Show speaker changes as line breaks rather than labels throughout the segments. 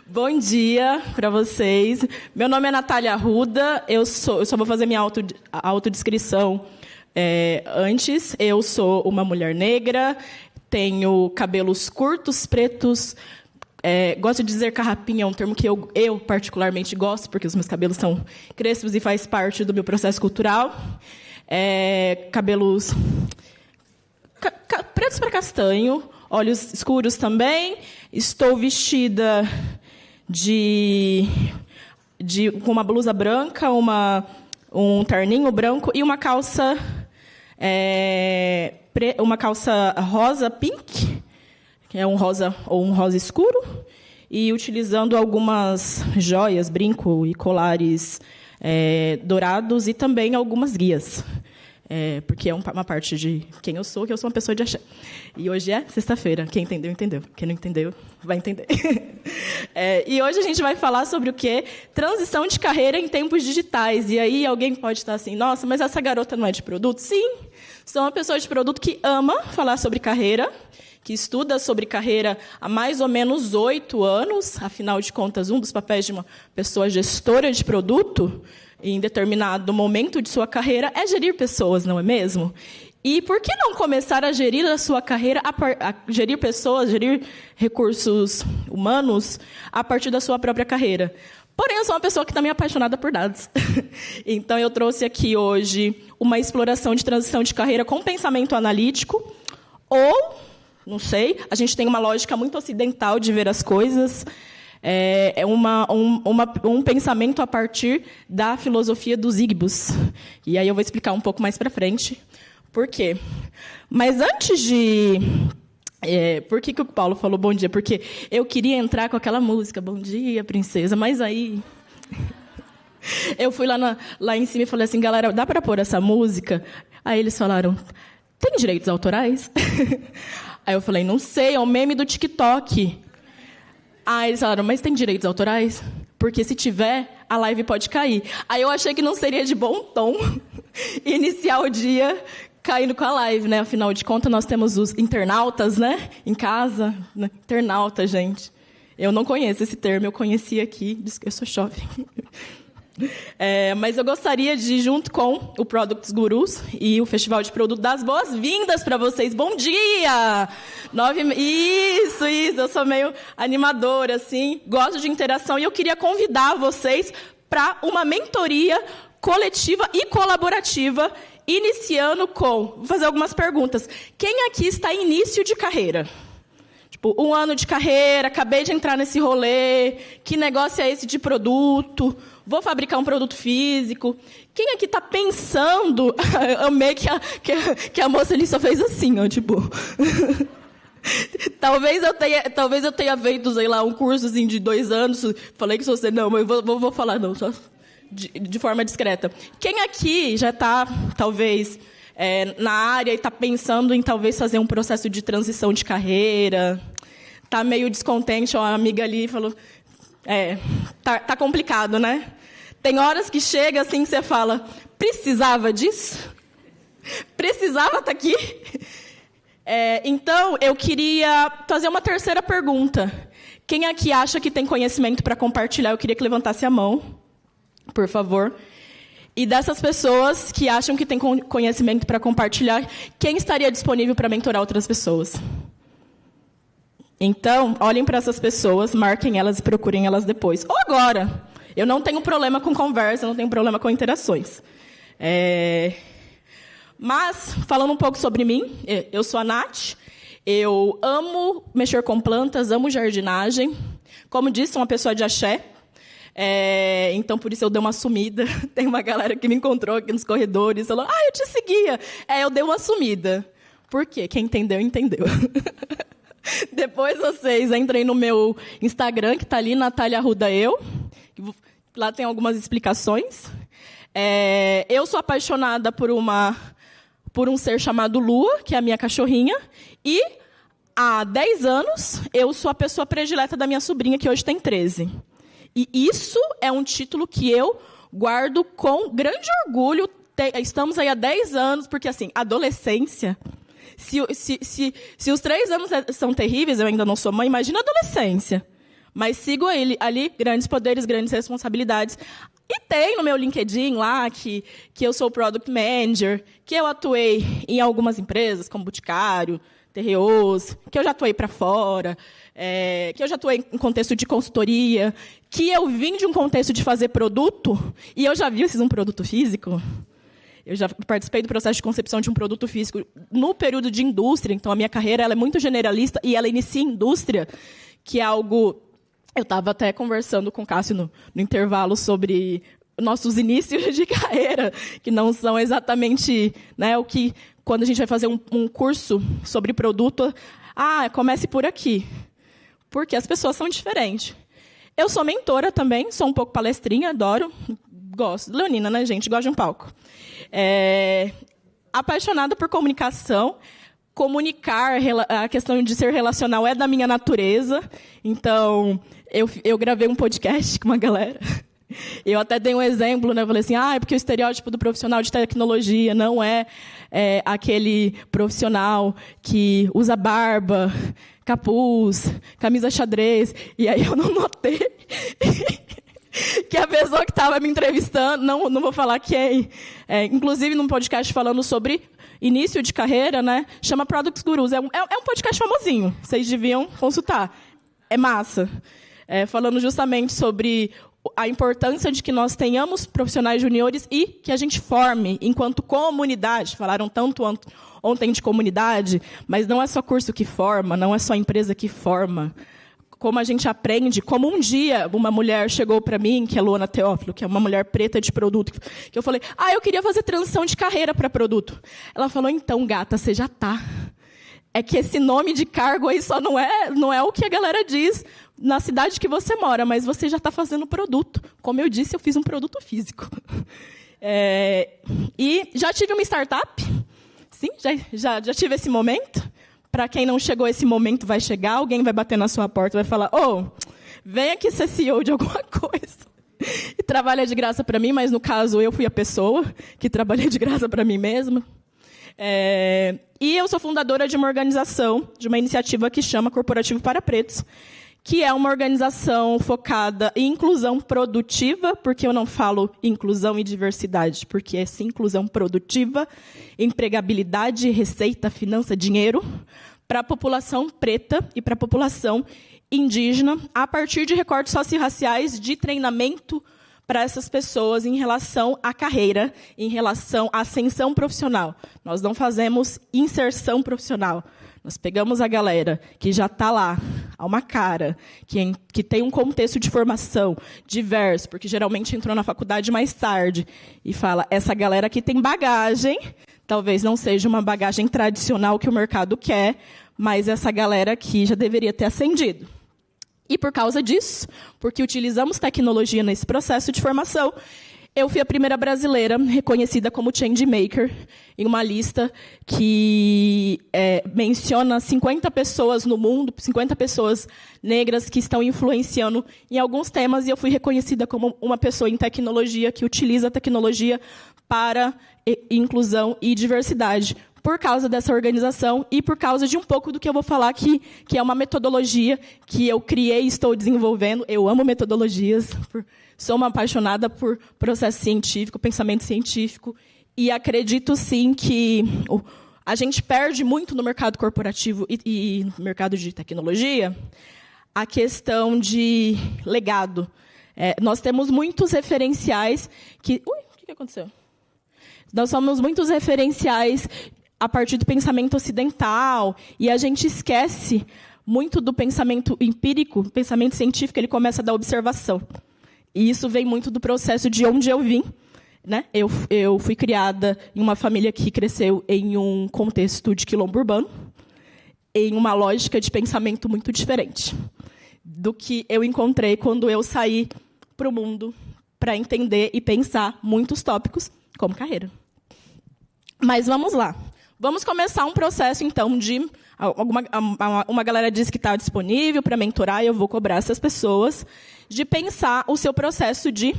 Bom dia para vocês. Meu nome é Natália Arruda. Eu só vou fazer minha autodescrição antes. Eu sou uma mulher negra, tenho cabelos curtos, pretos. Gosto de dizer carrapinha, é um termo que eu particularmente gosto, porque os meus cabelos são crespos e faz parte do meu processo cultural. Cabelos pretos para castanho, olhos escuros também. Estou vestida com uma blusa branca, um terninho branco e uma calça rosa pink, que é um rosa ou um rosa escuro, e utilizando algumas joias, brinco e colares dourados e também algumas guias. Porque é uma parte de quem eu sou, que eu sou uma pessoa de axé. E hoje é sexta-feira. Quem entendeu, entendeu. Quem não entendeu, vai entender. E hoje a gente vai falar sobre o quê? Transição de carreira em tempos digitais. E aí alguém pode estar assim, nossa, mas essa garota não é de produto? Sim, sou uma pessoa de produto que ama falar sobre carreira, que estuda sobre carreira há mais ou menos 8 anos. Afinal de contas, um dos papéis de uma pessoa gestora de produto em determinado momento de sua carreira é gerir pessoas, não é mesmo? E por que não começar a gerir a sua carreira, a gerir pessoas, gerir recursos humanos a partir da sua própria carreira? Porém, eu sou uma pessoa que também é apaixonada por dados. Então, eu trouxe aqui hoje uma exploração de transição de carreira com pensamento analítico, ou, não sei, a gente tem uma lógica muito ocidental de ver as coisas. Um pensamento a partir da filosofia dos Igbos. E aí eu vou explicar um pouco mais para frente por quê. Mas antes de... por que o Paulo falou bom dia? Porque eu queria entrar com aquela música, bom dia, princesa, mas aí... Eu fui lá em cima e falei assim, galera, dá para pôr essa música? Aí eles falaram, tem direitos autorais? Aí eu falei, não sei, é um meme do TikTok. Aí eles falaram, mas tem direitos autorais? Porque se tiver, a live pode cair. Aí eu achei que não seria de bom tom iniciar o dia caindo com a live, né? Afinal de contas, nós temos os internautas, né? Em casa. Né? Internauta, gente. Eu não conheço esse termo, eu conheci aqui. Eu sou jovem. Mas eu gostaria de, junto com o Products Gurus e o Festival de Produto, dar as boas-vindas para vocês. Bom dia! Isso, eu sou meio animadora, assim, gosto de interação, e eu queria convidar vocês para uma mentoria coletiva e colaborativa, iniciando com... Vou fazer algumas perguntas. Quem aqui está em início de carreira? Tipo, 1 ano de carreira, acabei de entrar nesse rolê, que negócio é esse de produto? Vou fabricar um produto físico. Quem aqui está pensando... Amei que a moça ali só fez assim, ó, tipo... Talvez eu tenha feito, sei lá, um curso assim, de 2 anos. Falei que se você... Não, mas eu vou falar não, só de forma discreta. Quem aqui já está, talvez, na área e está pensando em, talvez, fazer um processo de transição de carreira? Está meio descontente, ó, a amiga ali falou... Tá complicado, né? Tem horas que chega assim, que você fala, precisava disso? Precisava estar aqui? Então, eu queria fazer uma terceira pergunta. Quem aqui acha que tem conhecimento para compartilhar? Eu queria que levantasse a mão, por favor. E dessas pessoas que acham que tem conhecimento para compartilhar, quem estaria disponível para mentorar outras pessoas? Então, olhem para essas pessoas, marquem elas e procurem elas depois. Ou agora. Eu não tenho problema com conversa, não tenho problema com interações. Mas, falando um pouco sobre mim, eu sou a Nath. Eu amo mexer com plantas, amo jardinagem. Como disse, sou uma pessoa de axé. Então, por isso eu dei uma sumida. Tem uma galera que me encontrou aqui nos corredores e falou, eu te seguia. Eu dei uma sumida. Por quê? Quem entendeu, entendeu. Depois vocês entrem no meu Instagram, que está ali, Natália Arruda Eu. Lá tem algumas explicações. Eu sou apaixonada por um ser chamado Lua, que é a minha cachorrinha. E há 10 anos, eu sou a pessoa predileta da minha sobrinha, que hoje tem 13. E isso é um título que eu guardo com grande orgulho. Estamos aí há 10 anos, porque, assim, adolescência... Se os 3 anos são terríveis, eu ainda não sou mãe, imagina a adolescência. Mas sigo ali, grandes poderes, grandes responsabilidades. E tem no meu LinkedIn lá que eu sou Product Manager, que eu atuei em algumas empresas, como Boticário, Terreos, que eu já atuei para fora, que eu já atuei em contexto de consultoria, que eu vim de um contexto de fazer produto, e eu já vi um produto físico. Eu já participei do processo de concepção de um produto físico no período de indústria, então a minha carreira ela é muito generalista, e ela inicia em indústria, que é algo... Eu estava até conversando com o Cássio no intervalo sobre nossos inícios de carreira, que não são exatamente, né, o que, quando a gente vai fazer um curso sobre produto, comece por aqui, porque as pessoas são diferentes. Eu sou mentora também, sou um pouco palestrinha, adoro, gosto. Leonina, né, gente? Gosto de um palco. Apaixonada por comunicação. Comunicar, a questão de ser relacional é da minha natureza. Então, eu gravei um podcast com uma galera. Eu até dei um exemplo, né? Eu falei assim, porque o estereótipo do profissional de tecnologia não é aquele profissional que usa barba, capuz, camisa xadrez. E aí eu não notei que a pessoa que estava me entrevistando, não vou falar quem, inclusive num podcast falando sobre início de carreira, né? Chama Products Gurus. É um podcast famosinho. Vocês deviam consultar. É massa. Falando justamente sobre a importância de que nós tenhamos profissionais juniores e que a gente forme enquanto comunidade. Falaram tanto ontem de comunidade, mas não é só curso que forma, não é só empresa que forma. Como a gente aprende, como um dia uma mulher chegou para mim, que é a Luana Teófilo, que é uma mulher preta de produto, que eu falei, eu queria fazer transição de carreira para produto. Ela falou, então, gata, você já está. É que esse nome de cargo aí só não é o que a galera diz na cidade que você mora, mas você já está fazendo produto. Como eu disse, eu fiz um produto físico. E já tive uma startup, sim, já tive esse momento. Para quem não chegou esse momento, vai chegar, alguém vai bater na sua porta e vai falar, vem aqui ser CEO de alguma coisa. E trabalha de graça para mim, mas, no caso, eu fui a pessoa que trabalhei de graça para mim mesma. E eu sou fundadora de uma organização, de uma iniciativa que chama Corporativo para Pretos, que é uma organização focada em inclusão produtiva, porque eu não falo inclusão e diversidade, porque é sim inclusão produtiva, empregabilidade, receita, finança, dinheiro, para a população preta e para a população indígena, a partir de recortes socio-raciais de treinamento para essas pessoas em relação à carreira, em relação à ascensão profissional. Nós não fazemos inserção profissional. Nós pegamos a galera que já está lá, há uma cara, que tem um contexto de formação diverso, porque geralmente entrou na faculdade mais tarde, e fala, essa galera aqui tem bagagem, talvez não seja uma bagagem tradicional que o mercado quer, mas essa galera aqui já deveria ter ascendido. E por causa disso, porque utilizamos tecnologia nesse processo de formação, eu fui a primeira brasileira reconhecida como Change Maker em uma lista que menciona 50 pessoas no mundo, 50 pessoas negras que estão influenciando em alguns temas, e eu fui reconhecida como uma pessoa em tecnologia que utiliza a tecnologia para inclusão e diversidade, por causa dessa organização e por causa de um pouco do que eu vou falar aqui, que é uma metodologia que eu criei e estou desenvolvendo. Eu amo metodologias, sou uma apaixonada por processo científico, pensamento científico, e acredito, sim, que a gente perde muito no mercado corporativo e no mercado de tecnologia a questão de legado. Nós temos muitos referenciais que... o que aconteceu? Nós somos muitos referenciais a partir do pensamento ocidental, e a gente esquece muito do pensamento empírico, pensamento científico, ele começa da observação. E isso vem muito do processo de onde eu vim. Né? Eu fui criada em uma família que cresceu em um contexto de quilombo urbano, em uma lógica de pensamento muito diferente do que eu encontrei quando eu saí para o mundo para entender e pensar muitos tópicos como carreira. Mas vamos lá. Vamos começar um processo, então, de... Uma galera disse que está disponível para mentorar, e eu vou cobrar essas pessoas de pensar o seu processo de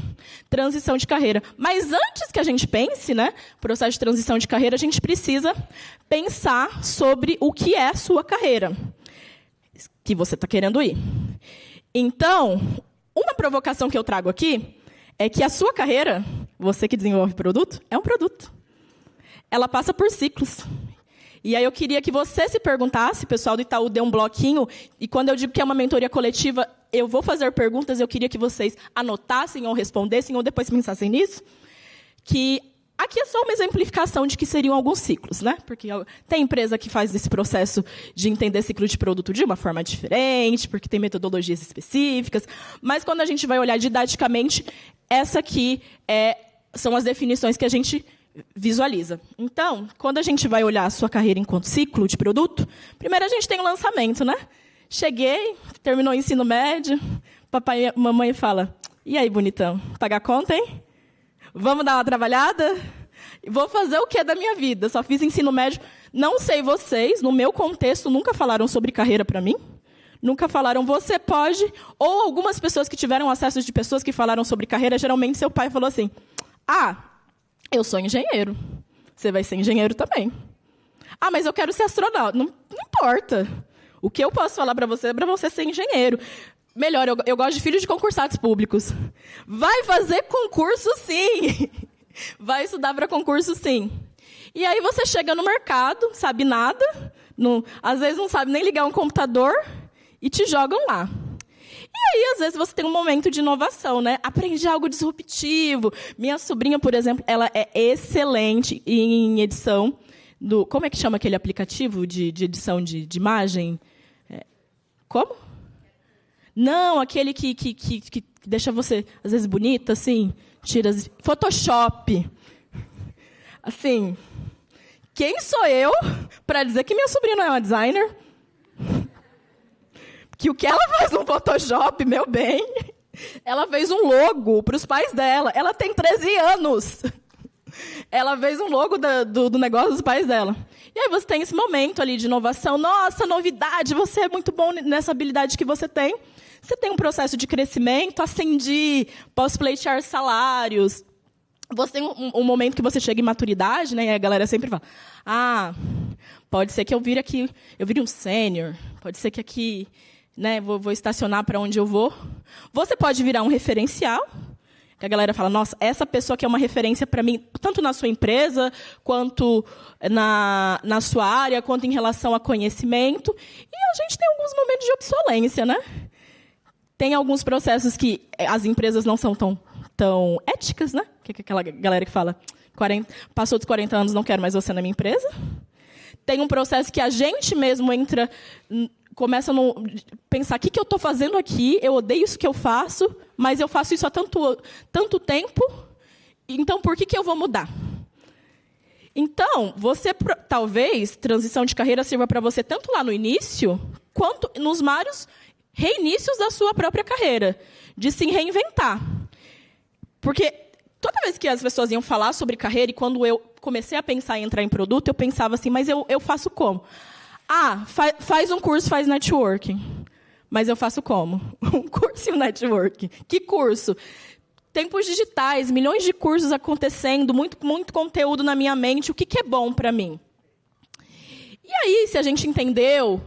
transição de carreira. Mas antes que a gente pense, né, processo de transição de carreira, a gente precisa pensar sobre o que é a sua carreira, que você está querendo ir. Então, uma provocação que eu trago aqui é que a sua carreira, você que desenvolve produto, é um produto. Ela passa por ciclos. E aí eu queria que você se perguntasse, o pessoal do Itaú deu um bloquinho, e quando eu digo que é uma mentoria coletiva, eu vou fazer perguntas, eu queria que vocês anotassem ou respondessem, ou depois pensassem nisso, que aqui é só uma exemplificação de que seriam alguns ciclos, né? Porque tem empresa que faz esse processo de entender ciclo de produto de uma forma diferente, porque tem metodologias específicas, mas quando a gente vai olhar didaticamente, essa aqui são as definições que a gente visualiza. Então, quando a gente vai olhar a sua carreira enquanto ciclo de produto, primeiro a gente tem o lançamento, né? Cheguei, terminou o ensino médio, papai e mamãe fala, e aí, bonitão, pagar conta, hein? Vamos dar uma trabalhada? Vou fazer o que da minha vida? Só fiz ensino médio. Não sei vocês, no meu contexto, nunca falaram sobre carreira para mim. Nunca falaram, você pode. Ou algumas pessoas que tiveram acesso de pessoas que falaram sobre carreira, geralmente seu pai falou assim, eu sou engenheiro. Você vai ser engenheiro também. Mas eu quero ser astronauta. Não importa. O que eu posso falar para você é para você ser engenheiro. Melhor, eu gosto de filhos de concursados públicos. Vai fazer concurso, sim. Vai estudar para concurso, sim. E aí você chega no mercado, sabe nada, às vezes não sabe nem ligar um computador, e te jogam lá. E aí, às vezes, você tem um momento de inovação, né? Aprendi algo disruptivo. Minha sobrinha, por exemplo, ela é excelente em edição. Como é que chama aquele aplicativo de edição de imagem? Como? Não, aquele que deixa você, às vezes, bonita, assim, Photoshop. Assim, quem sou eu para dizer que minha sobrinha não é uma designer? Que o que ela faz no Photoshop, meu bem, ela fez um logo para os pais dela. Ela tem 13 anos. Ela fez um logo do negócio dos pais dela. E aí você tem esse momento ali de inovação. Nossa, novidade, você é muito bom nessa habilidade que você tem. Você tem um processo de crescimento, ascendi, posso pleitear salários. Você tem um momento que você chega em maturidade, né? E a galera sempre fala, pode ser que eu vire um sênior, pode ser que aqui, né, vou estacionar para onde eu vou. Você pode virar um referencial, que a galera fala, nossa, essa pessoa que é uma referência para mim, tanto na sua empresa, quanto na sua área, quanto em relação a conhecimento. E a gente tem alguns momentos de obsolência, né? Tem alguns processos que as empresas não são tão éticas, né? Que é aquela galera que fala, passou dos 40 anos, não quero mais você na minha empresa. Tem um processo que a gente mesmo começa a pensar, o que eu estou fazendo aqui? Eu odeio isso que eu faço, mas eu faço isso há tanto tempo, então por que eu vou mudar? Então, talvez, transição de carreira sirva para você tanto lá no início, quanto nos vários reinícios da sua própria carreira, de se reinventar. Porque toda vez que as pessoas iam falar sobre carreira, e quando eu comecei a pensar em entrar em produto, eu pensava assim, mas eu faço como? Faz um curso, faz networking. Mas eu faço como? Um curso e um networking. Que curso? Tempos digitais, milhões de cursos acontecendo, muito conteúdo na minha mente, o que é bom para mim? E aí, se a gente entendeu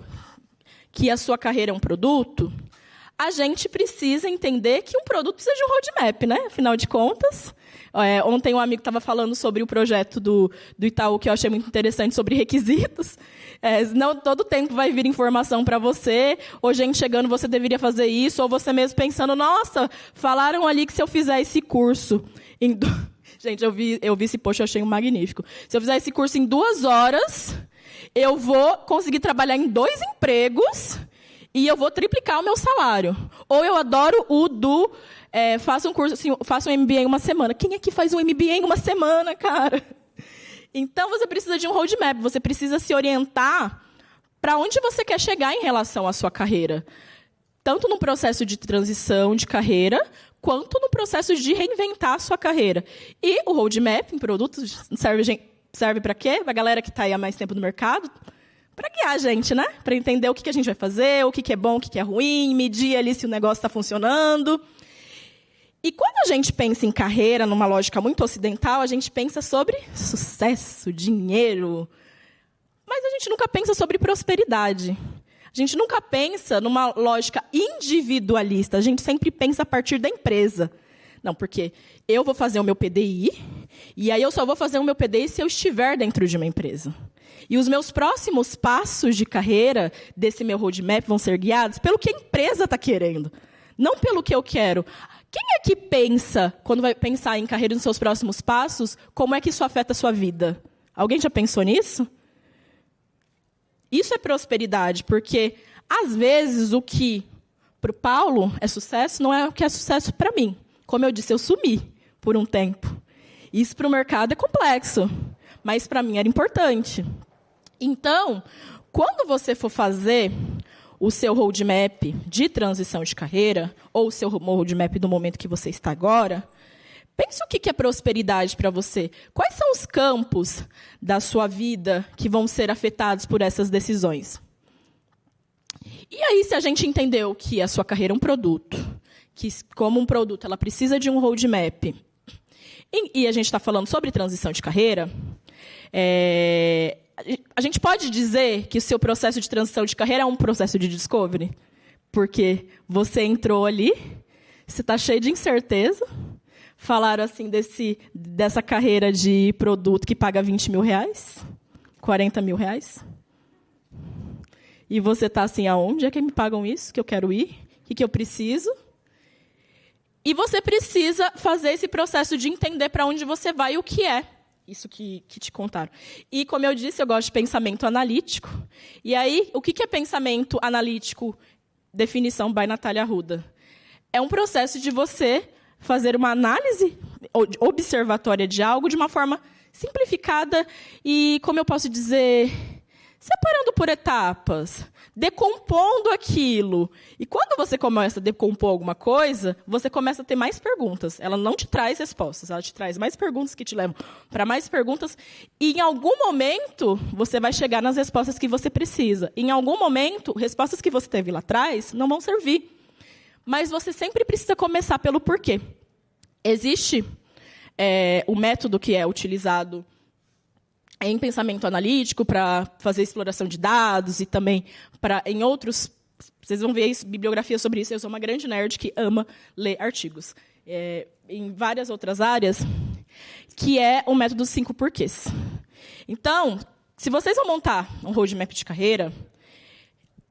que a sua carreira é um produto, a gente precisa entender que um produto precisa de um roadmap, né? Afinal de contas, ontem um amigo estava falando sobre o projeto do Itaú, que eu achei muito interessante, sobre requisitos. Não todo tempo vai vir informação para você, ou gente chegando, você deveria fazer isso, ou você mesmo pensando, nossa, falaram ali que se eu fizer esse curso... Gente, eu vi esse post, eu achei magnífico. Se eu fizer esse curso em 2 horas, eu vou conseguir trabalhar em 2 empregos e eu vou triplicar o meu salário. Ou eu adoro o faça um curso, assim, faça um MBA em 1 semana. Quem é que faz um MBA em 1 semana, cara? Então, você precisa de um roadmap, você precisa se orientar para onde você quer chegar em relação à sua carreira. Tanto no processo de transição de carreira, quanto no processo de reinventar a sua carreira. E o roadmap em produtos serve para quê? Para a galera que está aí há mais tempo no mercado? Para guiar a gente, né? Para entender o que a gente vai fazer, o que é bom, o que é ruim, medir ali se o negócio está funcionando. E quando a gente pensa em carreira, numa lógica muito ocidental, a gente pensa sobre sucesso, dinheiro. Mas a gente nunca pensa sobre prosperidade. A A gente nunca pensa numa lógica individualista, a gente sempre pensa a partir da empresa. Não, porque eu vou fazer o meu PDI, e aí eu só vou fazer o meu PDI se eu estiver dentro de uma empresa. E os meus próximos passos de carreira desse meu roadmap vão ser guiados pelo que a empresa está querendo, não pelo que eu quero. Quem é que pensa, quando vai pensar em carreira nos seus próximos passos, como é que isso afeta a sua vida? Alguém já pensou nisso? Isso é prosperidade, porque, às vezes, o que para o Paulo é sucesso não é o que é sucesso para mim. Como eu disse, eu sumi por um tempo. Isso para o mercado é complexo, mas para mim era importante. Então, quando você for fazer o seu roadmap de transição de carreira, ou o seu roadmap do momento que você está agora, pense o que é prosperidade para você. Quais são os campos da sua vida que vão ser afetados por essas decisões? E aí, se a gente entendeu que a sua carreira é um produto, que, como um produto, ela precisa de um roadmap, e a gente está falando sobre transição de carreira, a gente pode dizer que o seu processo de transição de carreira é um processo de discovery? Porque você entrou ali, você está cheio de incerteza, falaram assim dessa carreira de produto que paga 20 mil reais, 40 mil reais, e você está assim, aonde é que me pagam isso, que eu quero ir, o que eu preciso? E você precisa fazer esse processo de entender para onde você vai e o que é. Isso que te contaram. E, como eu disse, eu gosto de pensamento analítico. E aí, o que é pensamento analítico? Definição by Natália Arruda. É um processo de você fazer uma análise observatória de algo de uma forma simplificada e, como eu posso dizer, separando por etapas, decompondo aquilo. E quando você começa a decompor alguma coisa, você começa a ter mais perguntas. Ela não te traz respostas, ela te traz mais perguntas que te levam para mais perguntas. E, em algum momento, você vai chegar nas respostas que você precisa. Em algum momento, respostas que você teve lá atrás não vão servir. Mas você sempre precisa começar pelo porquê. Existe o método que é utilizado em pensamento analítico para fazer exploração de dados e também em outros... Vocês vão ver bibliografia sobre isso. Eu sou uma grande nerd que ama ler artigos. Em várias outras áreas, que é o método 5 porquês. Então, se vocês vão montar um roadmap de carreira,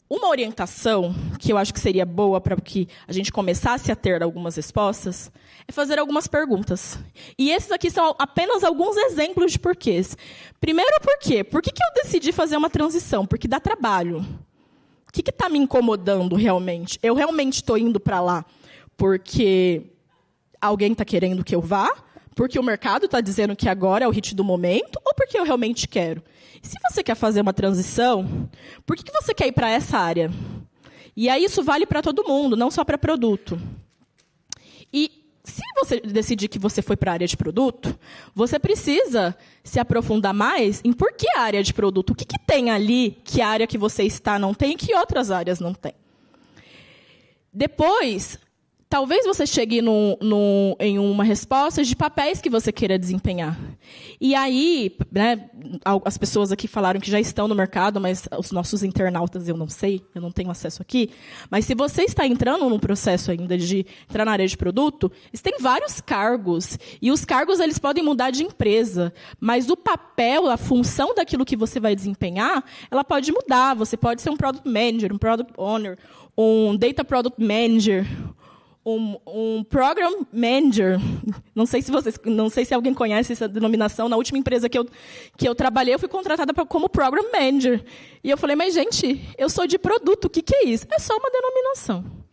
uma orientação que eu acho que seria boa para que a gente começasse a ter algumas respostas é fazer algumas perguntas. E esses aqui são apenas alguns exemplos de porquês. Primeiro, por quê? Por que eu decidi fazer uma transição? Porque dá trabalho. O que está me incomodando realmente? Eu realmente estou indo para lá porque alguém está querendo que eu vá? Porque o mercado está dizendo que agora é o hit do momento? Ou porque eu realmente quero? E se você quer fazer uma transição, por que você quer ir para essa área? E aí isso vale para todo mundo, não só para produto. E se você decidir que você foi para a área de produto, você precisa se aprofundar mais em por que a área de produto. O que tem ali que a área que você está não tem e que outras áreas não têm. Depois, talvez você chegue em uma resposta de papéis que você queira desempenhar. E aí, né, as pessoas aqui falaram que já estão no mercado, mas os nossos internautas eu não sei, eu não tenho acesso aqui. Mas se você está entrando num processo ainda de entrar na área de produto, tem vários cargos. E os cargos eles podem mudar de empresa. Mas o papel, a função daquilo que você vai desempenhar, ela pode mudar. Você pode ser um Product Manager, um Product Owner, um Data Product Manager, um Program Manager. Não sei se alguém conhece essa denominação. Na última empresa que eu trabalhei, eu fui contratada como Program Manager. E eu falei, mas, gente, eu sou de produto, o que é isso? É só uma denominação.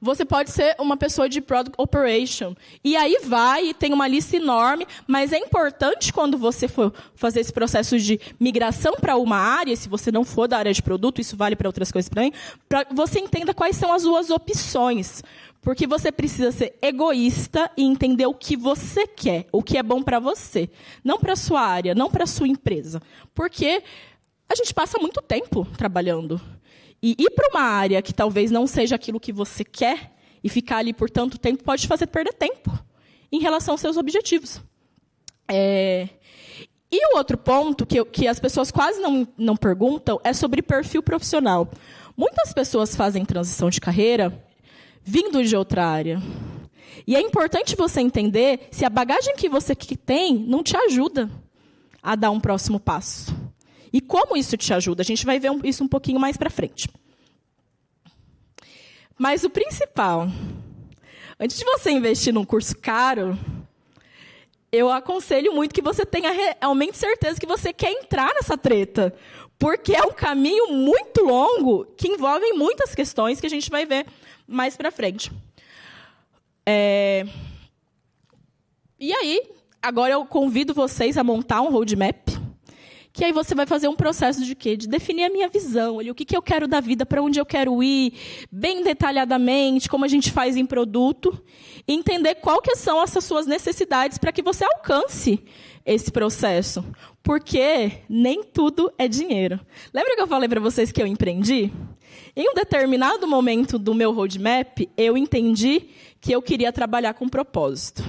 Você pode ser uma pessoa de Product Operation. E aí vai, tem uma lista enorme, mas é importante quando você for fazer esse processo de migração para uma área, se você não for da área de produto, isso vale para outras coisas também, para que você entenda quais são as suas opções. Porque você precisa ser egoísta e entender o que você quer, o que é bom para você. Não para a sua área, não para a sua empresa. Porque a gente passa muito tempo trabalhando. E ir para uma área que talvez não seja aquilo que você quer e ficar ali por tanto tempo pode te fazer perder tempo em relação aos seus objetivos. E o outro ponto, que as pessoas quase não perguntam, é sobre perfil profissional. Muitas pessoas fazem transição de carreira vindo de outra área. E é importante você entender se a bagagem que você tem não te ajuda a dar um próximo passo. E como isso te ajuda? A gente vai ver isso um pouquinho mais para frente. Mas o principal, antes de você investir num curso caro, eu aconselho muito que você tenha realmente certeza que você quer entrar nessa treta. Porque é um caminho muito longo que envolve muitas questões que a gente vai ver mais para frente. E aí, agora eu convido vocês a montar um roadmap, que aí você vai fazer um processo de quê? De definir a minha visão, o que eu quero da vida, para onde eu quero ir, bem detalhadamente, como a gente faz em produto, e entender qual que são essas suas necessidades para que você alcance esse processo. Porque nem tudo é dinheiro. Lembra que eu falei para vocês que eu empreendi? Em um determinado momento do meu roadmap, eu entendi que eu queria trabalhar com propósito.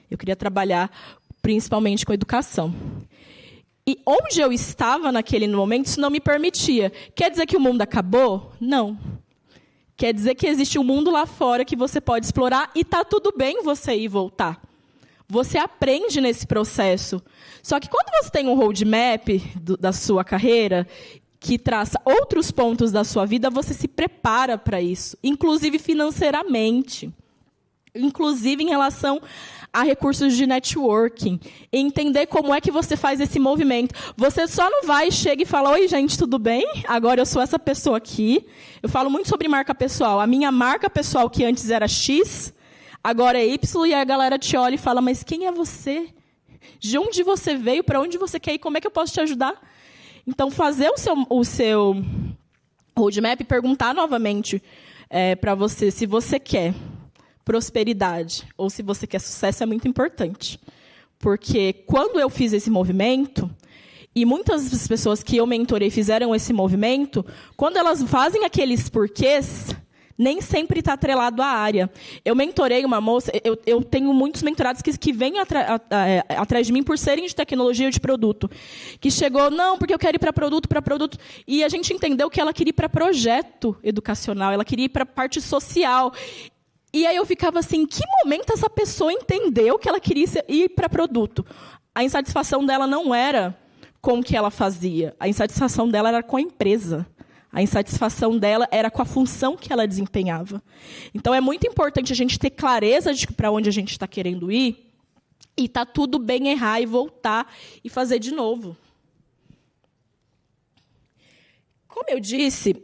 Eu queria trabalhar principalmente com educação. E onde eu estava naquele momento, isso não me permitia. Quer dizer que o mundo acabou? Não. Quer dizer que existe um mundo lá fora que você pode explorar e está tudo bem você ir e voltar. Você aprende nesse processo. Só que quando você tem um roadmap da sua carreira, que traça outros pontos da sua vida, você se prepara para isso, inclusive financeiramente, inclusive em relação a recursos de networking, entender como é que você faz esse movimento. Você só não vai, chega e fala, oi, gente, tudo bem? Agora eu sou essa pessoa aqui. Eu falo muito sobre marca pessoal. A minha marca pessoal, que antes era X, agora é Y, e a galera te olha e fala, mas quem é você? De onde você veio? Para onde você quer ir? Como é que eu posso te ajudar? Então, fazer o seu roadmap e perguntar novamente para você se você quer prosperidade ou se você quer sucesso é muito importante. Porque quando eu fiz esse movimento, e muitas das pessoas que eu mentorei fizeram esse movimento, quando elas fazem aqueles porquês, nem sempre está atrelado à área. Eu mentorei uma moça, eu tenho muitos mentorados que vêm atrás de mim por serem de tecnologia ou de produto. Que chegou, não, porque eu quero ir para produto. E a gente entendeu que ela queria ir para projeto educacional, ela queria ir para a parte social. E aí eu ficava assim, em que momento essa pessoa entendeu que ela queria ir para produto? A insatisfação dela não era com o que ela fazia, a insatisfação dela era com a empresa. A insatisfação dela era com a função que ela desempenhava. Então, é muito importante a gente ter clareza de para onde a gente está querendo ir e está tudo bem errar e voltar e fazer de novo. Como eu disse,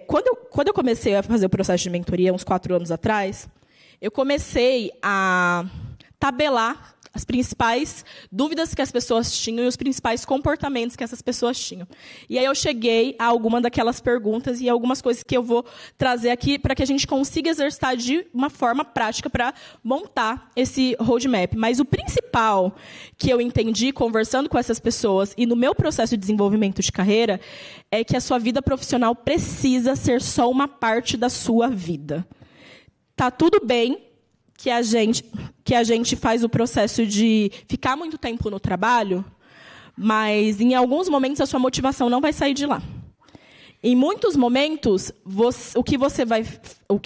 quando eu comecei a fazer o processo de mentoria, uns 4 anos atrás, eu comecei a tabelar as principais dúvidas que as pessoas tinham e os principais comportamentos que essas pessoas tinham. E aí eu cheguei a alguma daquelas perguntas e algumas coisas que eu vou trazer aqui para que a gente consiga exercitar de uma forma prática para montar esse roadmap. Mas o principal que eu entendi conversando com essas pessoas e no meu processo de desenvolvimento de carreira é que a sua vida profissional precisa ser só uma parte da sua vida. Tá tudo bem que a gente faz o processo de ficar muito tempo no trabalho, mas em alguns momentos a sua motivação não vai sair de lá. Em muitos momentos, o que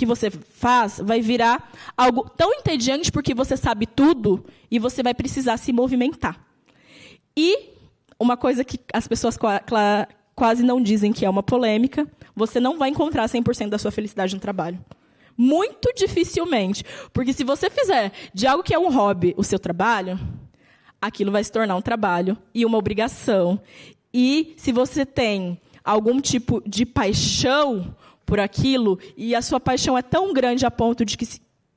você faz vai virar algo tão entediante porque você sabe tudo e você vai precisar se movimentar. E uma coisa que as pessoas quase não dizem que é uma polêmica, você não vai encontrar 100% da sua felicidade no trabalho. Muito dificilmente. Porque se você fizer de algo que é um hobby o seu trabalho, aquilo vai se tornar um trabalho e uma obrigação. E se você tem algum tipo de paixão por aquilo, e a sua paixão é tão grande a ponto de que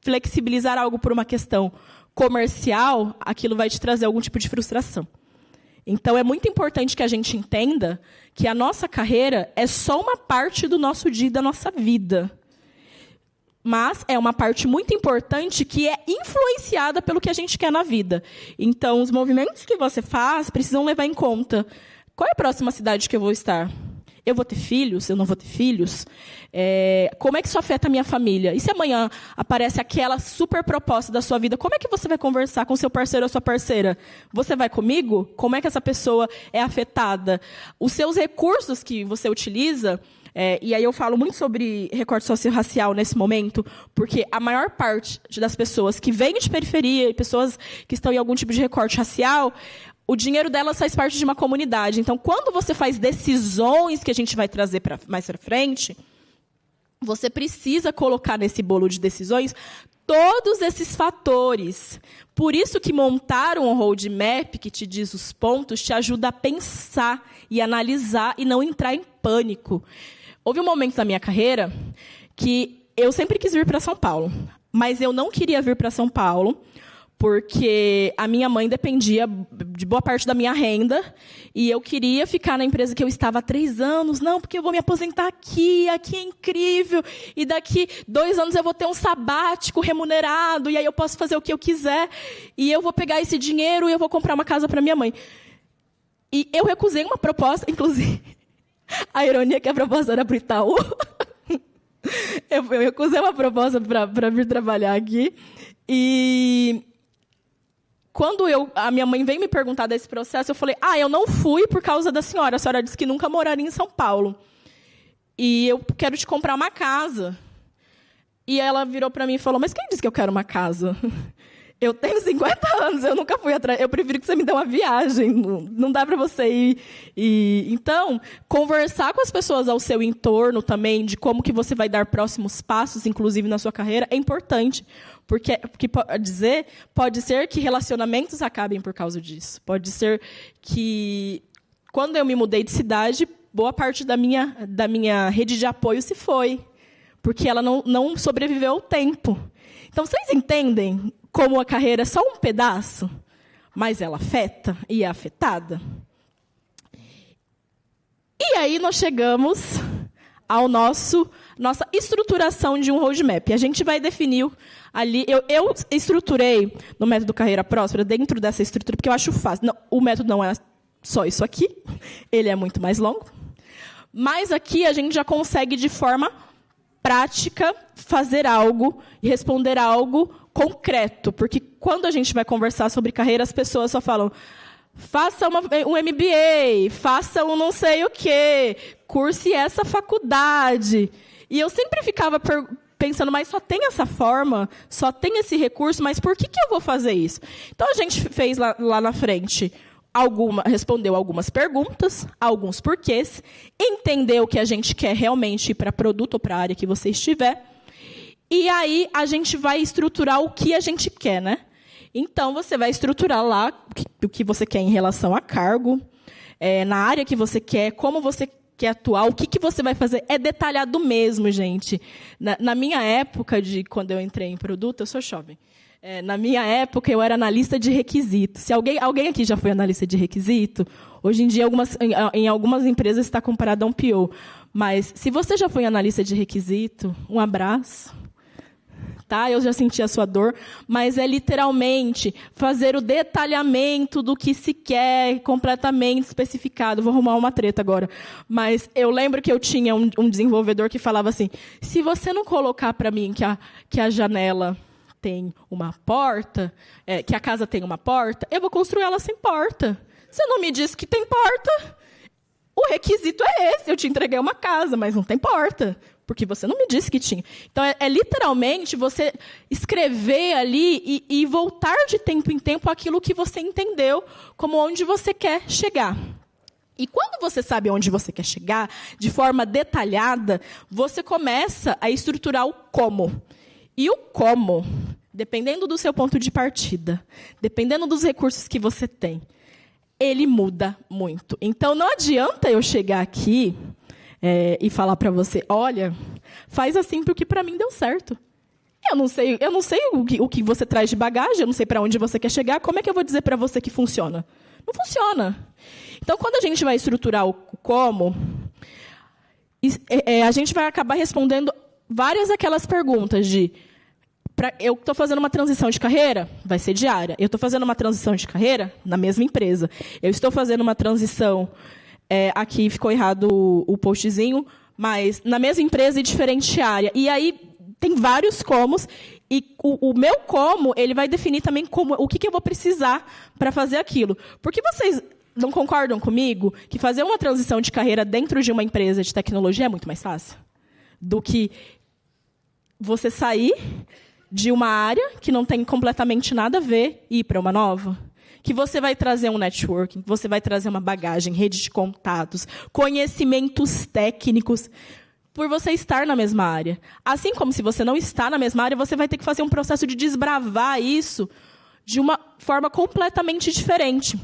flexibilizar algo por uma questão comercial, aquilo vai te trazer algum tipo de frustração. Então, é muito importante que a gente entenda que a nossa carreira é só uma parte do nosso dia e da nossa vida. Mas é uma parte muito importante que é influenciada pelo que a gente quer na vida. Então, os movimentos que você faz precisam levar em conta qual é a próxima cidade que eu vou estar. Eu vou ter filhos? Eu não vou ter filhos? Como é que isso afeta a minha família? E se amanhã aparece aquela super proposta da sua vida, como é que você vai conversar com seu parceiro ou sua parceira? Você vai comigo? Como é que essa pessoa é afetada? Os seus recursos que você utiliza... e aí eu falo muito sobre recorte socio-racial nesse momento, porque a maior parte das pessoas que vêm de periferia e pessoas que estão em algum tipo de recorte racial, o dinheiro delas faz parte de uma comunidade. Então, quando você faz decisões que a gente vai trazer mais para frente, você precisa colocar nesse bolo de decisões todos esses fatores. Por isso que montar um roadmap que te diz os pontos te ajuda a pensar e analisar e não entrar em pânico. Houve um momento da minha carreira que eu sempre quis vir para São Paulo, mas eu não queria vir para São Paulo porque a minha mãe dependia de boa parte da minha renda e eu queria ficar na empresa que eu estava há 3 anos. Não, porque eu vou me aposentar aqui é incrível, e daqui 2 anos eu vou ter um sabático remunerado, e aí eu posso fazer o que eu quiser, e eu vou pegar esse dinheiro e eu vou comprar uma casa para minha mãe. E eu recusei uma proposta, inclusive... A ironia é que a proposta era para o Itaú. Eu recusei uma proposta para vir trabalhar aqui. E quando a minha mãe veio me perguntar desse processo, eu falei, eu não fui por causa da senhora. A senhora disse que nunca moraria em São Paulo. E eu quero te comprar uma casa. E ela virou para mim e falou, mas quem disse que eu quero uma casa? Eu tenho 50 anos, eu nunca fui atrás. Eu prefiro que você me dê uma viagem. Não dá para você ir. Então, conversar com as pessoas ao seu entorno também, de como que você vai dar próximos passos, inclusive na sua carreira, é importante. Porque pode ser que relacionamentos acabem por causa disso. Pode ser que, quando eu me mudei de cidade, boa parte da minha rede de apoio se foi. Porque ela não sobreviveu ao tempo. Então, vocês entendem como a carreira é só um pedaço, mas ela afeta e é afetada? E aí nós chegamos ao nossa estruturação de um roadmap. A gente vai definir ali... Eu estruturei no método Carreira Próspera, dentro dessa estrutura, porque eu acho fácil. Não, o método não é só isso aqui, ele é muito mais longo. Mas aqui a gente já consegue, de forma prática, fazer algo e responder algo concreto, porque quando a gente vai conversar sobre carreira, as pessoas só falam, faça um MBA, faça um não sei o quê, curse essa faculdade. E eu sempre ficava pensando, mas só tem essa forma, só tem esse recurso, mas por que eu vou fazer isso? Então, a gente fez lá na frente, respondeu algumas perguntas, alguns porquês, entendeu o que a gente quer realmente ir para produto ou para a área que você estiver, e aí a gente vai estruturar o que a gente quer, né? Então, você vai estruturar lá o que você quer em relação a cargo, na área que você quer, como você quer atuar, o que você vai fazer. É detalhado mesmo, gente. Na minha época, quando eu entrei em produto, eu sou jovem. Na minha época, eu era analista de requisito. Se alguém aqui já foi analista de requisito, hoje em dia, em algumas empresas, está comparado a um PO. Mas, se você já foi analista de requisito, um abraço. Tá? Eu já senti a sua dor, mas é literalmente fazer o detalhamento do que se quer, completamente especificado. Vou arrumar uma treta agora. Mas eu lembro que eu tinha um desenvolvedor que falava assim, se você não colocar para mim que a janela tem uma porta, que a casa tem uma porta, eu vou construir ela sem porta. Você não me disse que tem porta. O requisito é esse, eu te entreguei uma casa, mas não tem porta. Porque você não me disse que tinha. Então, literalmente você escrever ali e voltar de tempo em tempo aquilo que você entendeu como onde você quer chegar. E quando você sabe onde você quer chegar, de forma detalhada, você começa a estruturar o como. E o como, dependendo do seu ponto de partida, dependendo dos recursos que você tem, ele muda muito. Então, não adianta eu chegar aqui... e falar para você, olha, faz assim porque para mim deu certo. Eu não sei o que você traz de bagagem, eu não sei para onde você quer chegar, como é que eu vou dizer para você que funciona? Não funciona. Então, quando a gente vai estruturar o como, a gente vai acabar respondendo várias daquelas perguntas de, eu estou fazendo uma transição de carreira, vai ser diária. Eu estou fazendo uma transição de carreira na mesma empresa. Eu estou fazendo uma transição Aqui ficou errado o postzinho, mas na mesma empresa e diferente área. E aí tem vários comos, e o meu como, ele vai definir também o que eu vou precisar para fazer aquilo. Porque vocês não concordam comigo que fazer uma transição de carreira dentro de uma empresa de tecnologia é muito mais fácil do que você sair de uma área que não tem completamente nada a ver e ir para uma nova? Que você vai trazer um networking, você vai trazer uma bagagem, rede de contatos, conhecimentos técnicos, por você estar na mesma área. Assim como se você não está na mesma área, você vai ter que fazer um processo de desbravar isso de uma forma completamente diferente.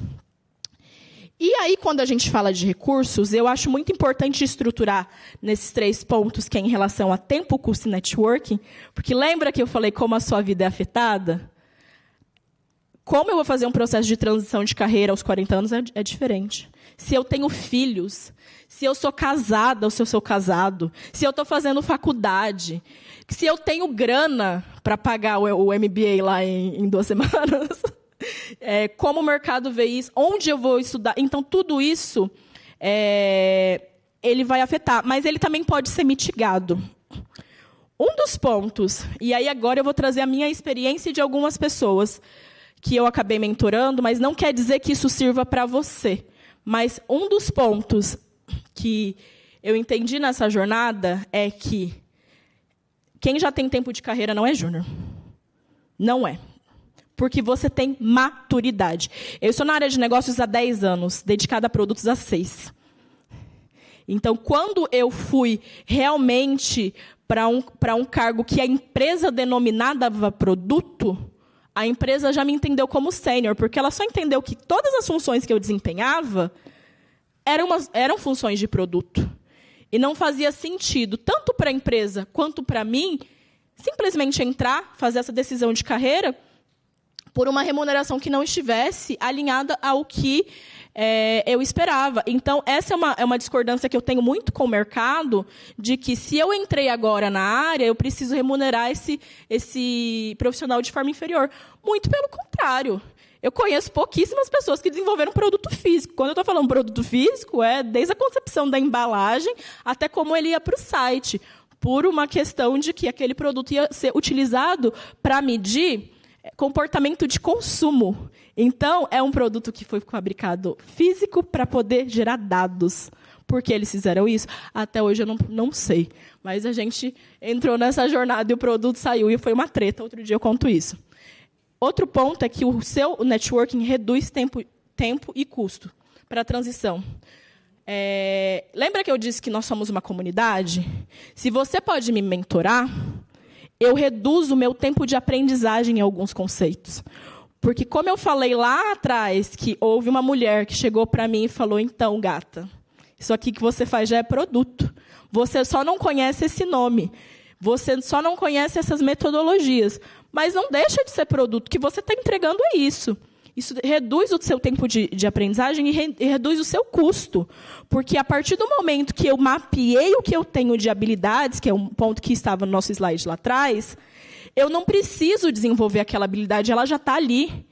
E aí, quando a gente fala de recursos, eu acho muito importante estruturar nesses 3 pontos, que é em relação a tempo, custo e networking, porque lembra que eu falei como a sua vida é afetada? Como eu vou fazer um processo de transição de carreira aos 40 anos é diferente. Se eu tenho filhos, se eu sou casada ou se eu sou casado, se eu estou fazendo faculdade, se eu tenho grana para pagar o MBA lá em 2 semanas, como o mercado vê isso, onde eu vou estudar. Então, tudo isso ele vai afetar, mas ele também pode ser mitigado. Um dos pontos, e aí agora eu vou trazer a minha experiência de algumas pessoas que eu acabei mentorando, mas não quer dizer que isso sirva para você. Mas um dos pontos que eu entendi nessa jornada é que quem já tem tempo de carreira não é júnior. Não é. Porque você tem maturidade. Eu estou na área de negócios há 10 anos, dedicada a produtos há 6. Então, quando eu fui realmente para um cargo que a empresa denominava produto, a empresa já me entendeu como sênior, porque ela só entendeu que todas as funções que eu desempenhava eram funções de produto. E não fazia sentido, tanto para a empresa quanto para mim, simplesmente entrar, fazer essa decisão de carreira, por uma remuneração que não estivesse alinhada ao que eu esperava. Então, essa é uma discordância que eu tenho muito com o mercado, de que se eu entrei agora na área, eu preciso remunerar esse profissional de forma inferior. Muito pelo contrário. Eu conheço pouquíssimas pessoas que desenvolveram produto físico. Quando eu estou falando produto físico, desde a concepção da embalagem até como ele ia para o site, por uma questão de que aquele produto ia ser utilizado para medir comportamento de consumo. Então, é um produto que foi fabricado físico para poder gerar dados. Por que eles fizeram isso? Até hoje eu não sei. Mas a gente entrou nessa jornada e o produto saiu e foi uma treta. Outro dia eu conto isso. Outro ponto é que o seu networking reduz tempo e custo para a transição. Lembra que eu disse que nós somos uma comunidade? Se você pode me mentorar, eu reduzo o meu tempo de aprendizagem em alguns conceitos. Porque, como eu falei lá atrás, que houve uma mulher que chegou para mim e falou, então, gata, isso aqui que você faz já é produto. Você só não conhece esse nome. Você só não conhece essas metodologias. Mas não deixa de ser produto. O que você está entregando é isso. Isso reduz o seu tempo de aprendizagem e reduz o seu custo. Porque, a partir do momento que eu mapeei o que eu tenho de habilidades, que é um ponto que estava no nosso slide lá atrás, eu não preciso desenvolver aquela habilidade, ela já está ali.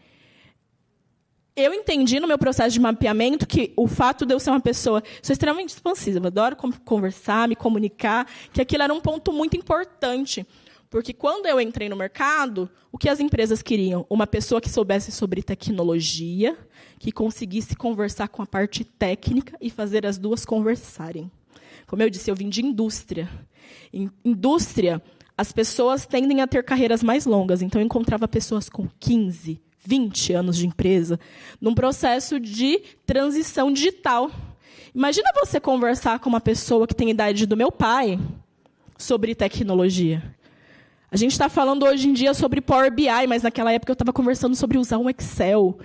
Eu entendi no meu processo de mapeamento que o fato de eu ser uma pessoa... Sou extremamente expansiva, eu adoro conversar, me comunicar, que aquilo era um ponto muito importante. Porque quando eu entrei no mercado, o que as empresas queriam? Uma pessoa que soubesse sobre tecnologia, que conseguisse conversar com a parte técnica e fazer as duas conversarem. Como eu disse, eu vim de indústria. Em indústria, as pessoas tendem a ter carreiras mais longas. Então, eu encontrava pessoas com 15, 20 anos de empresa, num processo de transição digital. Imagina você conversar com uma pessoa que tem a idade do meu pai sobre tecnologia. A gente está falando hoje em dia sobre Power BI, mas naquela época eu estava conversando sobre usar um Excel.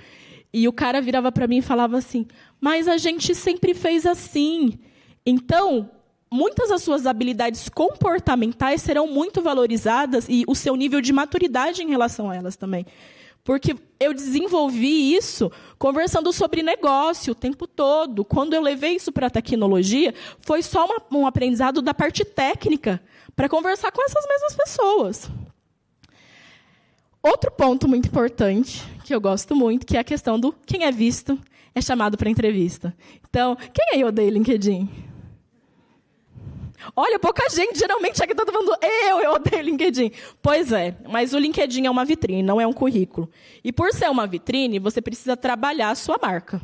E o cara virava para mim e falava assim, mas a gente sempre fez assim. Então, muitas das suas habilidades comportamentais serão muito valorizadas e o seu nível de maturidade em relação a elas também. Porque eu desenvolvi isso conversando sobre negócio o tempo todo. Quando eu levei isso para a tecnologia, foi só um aprendizado da parte técnica, para conversar com essas mesmas pessoas. Outro ponto muito importante, que eu gosto muito, que é a questão do quem é visto é chamado para entrevista. Então, quem aí odeia LinkedIn? Olha, pouca gente, geralmente é que todo mundo, eu odeio LinkedIn. Pois é, mas o LinkedIn é uma vitrine, não é um currículo. E por ser uma vitrine, você precisa trabalhar a sua marca.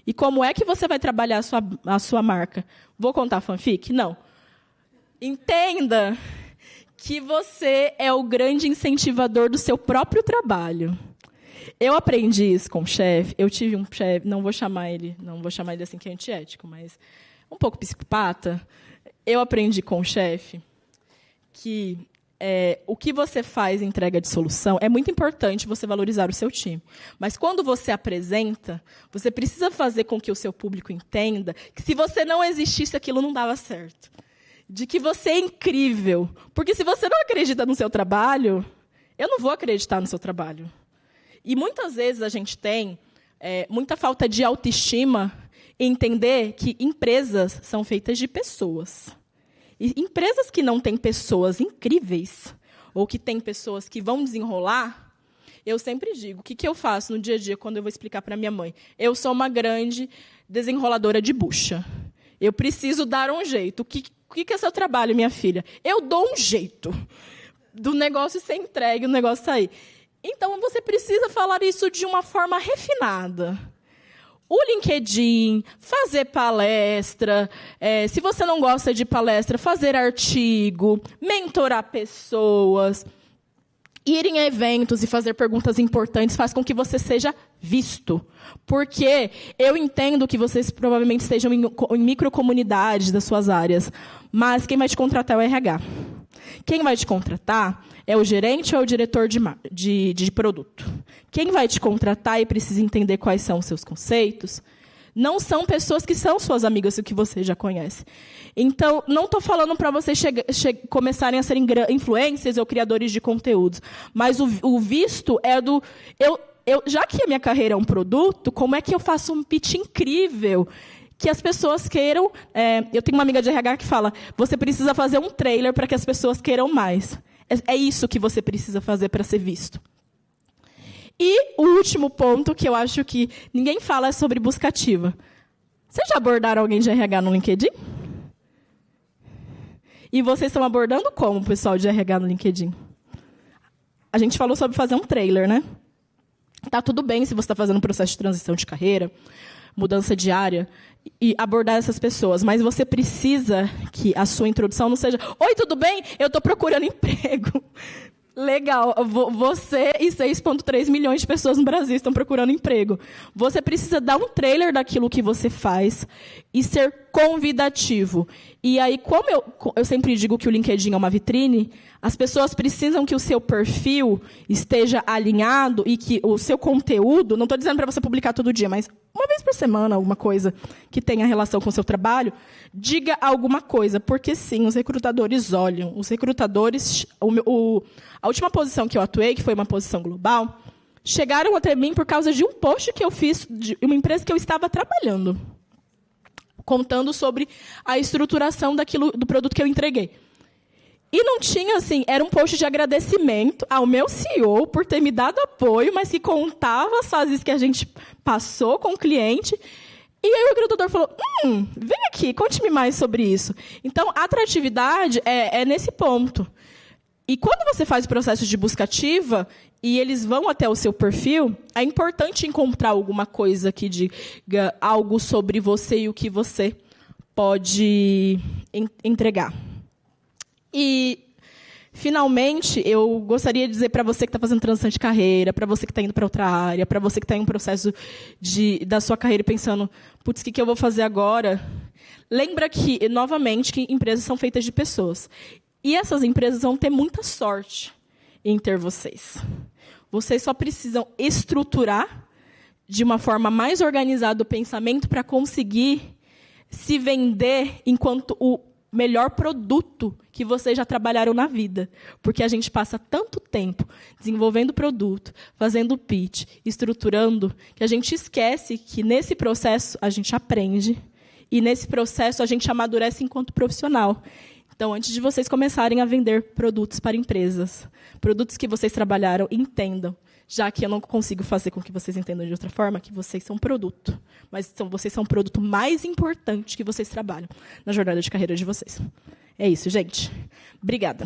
E como é que você vai trabalhar a sua marca? Vou contar fanfic? Não. Entenda que você é o grande incentivador do seu próprio trabalho. Eu aprendi isso com o chefe. Eu tive um chefe, não vou chamar ele assim que é antiético, mas um pouco psicopata. Eu aprendi com o chefe que o que você faz em entrega de solução é muito importante você valorizar o seu time. Mas quando você apresenta, você precisa fazer com que o seu público entenda que se você não existisse, aquilo não dava certo. De que você é incrível. Porque se você não acredita no seu trabalho, eu não vou acreditar no seu trabalho. E muitas vezes a gente tem muita falta de autoestima em entender que empresas são feitas de pessoas. E empresas que não têm pessoas incríveis, ou que têm pessoas que vão desenrolar, eu sempre digo, o que eu faço no dia a dia quando eu vou explicar para minha mãe? Eu sou uma grande desenroladora de bucha. Eu preciso dar um jeito. O que é seu trabalho, minha filha? Eu dou um jeito do negócio ser entregue, o negócio sair. Então, você precisa falar isso de uma forma refinada. O LinkedIn, fazer palestra, se você não gosta de palestra, fazer artigo, mentorar pessoas, ir em eventos e fazer perguntas importantes faz com que você seja visto. Porque eu entendo que vocês provavelmente estejam em microcomunidades das suas áreas, mas quem vai te contratar é o RH. Quem vai te contratar é o gerente ou é o diretor de produto. Quem vai te contratar e precisa entender quais são os seus conceitos não são pessoas que são suas amigas e que você já conhece. Então, não estou falando para vocês começarem a serem influencers ou criadores de conteúdos, mas o visto é do... já que a minha carreira é um produto, como é que eu faço um pitch incrível que as pessoas queiram... eu tenho uma amiga de RH que fala, você precisa fazer um trailer para que as pessoas queiram mais. É isso que você precisa fazer para ser visto. E o último ponto, que eu acho que ninguém fala, é sobre busca ativa. Vocês já abordaram alguém de RH no LinkedIn? E vocês estão abordando como o pessoal de RH no LinkedIn? A gente falou sobre fazer um trailer, né? Tá tudo bem se você está fazendo um processo de transição de carreira, mudança de área, e abordar essas pessoas. Mas você precisa que a sua introdução não seja: oi, tudo bem? Eu estou procurando emprego. Legal, você e 6,3 milhões de pessoas no Brasil estão procurando emprego. Você precisa dar um trailer daquilo que você faz e ser convidativo. E aí, como eu sempre digo que o LinkedIn é uma vitrine, as pessoas precisam que o seu perfil esteja alinhado e que o seu conteúdo, não estou dizendo para você publicar todo dia, mas uma vez por semana, alguma coisa que tenha relação com o seu trabalho, diga alguma coisa, porque sim, os recrutadores olham. Os recrutadores, a última posição que eu atuei, que foi uma posição global, chegaram até mim por causa de um post que eu fiz de uma empresa que eu estava trabalhando, contando sobre a estruturação do produto que eu entreguei. E não tinha, assim, era um post de agradecimento ao meu CEO por ter me dado apoio, mas que contava as fases que a gente passou com o cliente. E aí o recrutador falou, vem aqui, conte-me mais sobre isso. Então, a atratividade é nesse ponto. E quando você faz o processo de busca ativa e eles vão até o seu perfil, é importante encontrar alguma coisa que diga algo sobre você e o que você pode entregar. E, finalmente, eu gostaria de dizer para você que está fazendo transição de carreira, para você que está indo para outra área, para você que está em um processo da sua carreira pensando, putz, o que eu vou fazer agora? Lembra que, novamente, que empresas são feitas de pessoas. E essas empresas vão ter muita sorte em ter vocês. Vocês só precisam estruturar de uma forma mais organizada o pensamento para conseguir se vender enquanto o melhor produto que vocês já trabalharam na vida. Porque a gente passa tanto tempo desenvolvendo produto, fazendo pitch, estruturando, que a gente esquece que nesse processo a gente aprende e nesse processo a gente amadurece enquanto profissional. Então, antes de vocês começarem a vender produtos para empresas, produtos que vocês trabalharam, entendam, já que eu não consigo fazer com que vocês entendam de outra forma, que vocês são produto. Mas vocês são o produto mais importante que vocês trabalham na jornada de carreira de vocês. É isso, gente. Obrigada.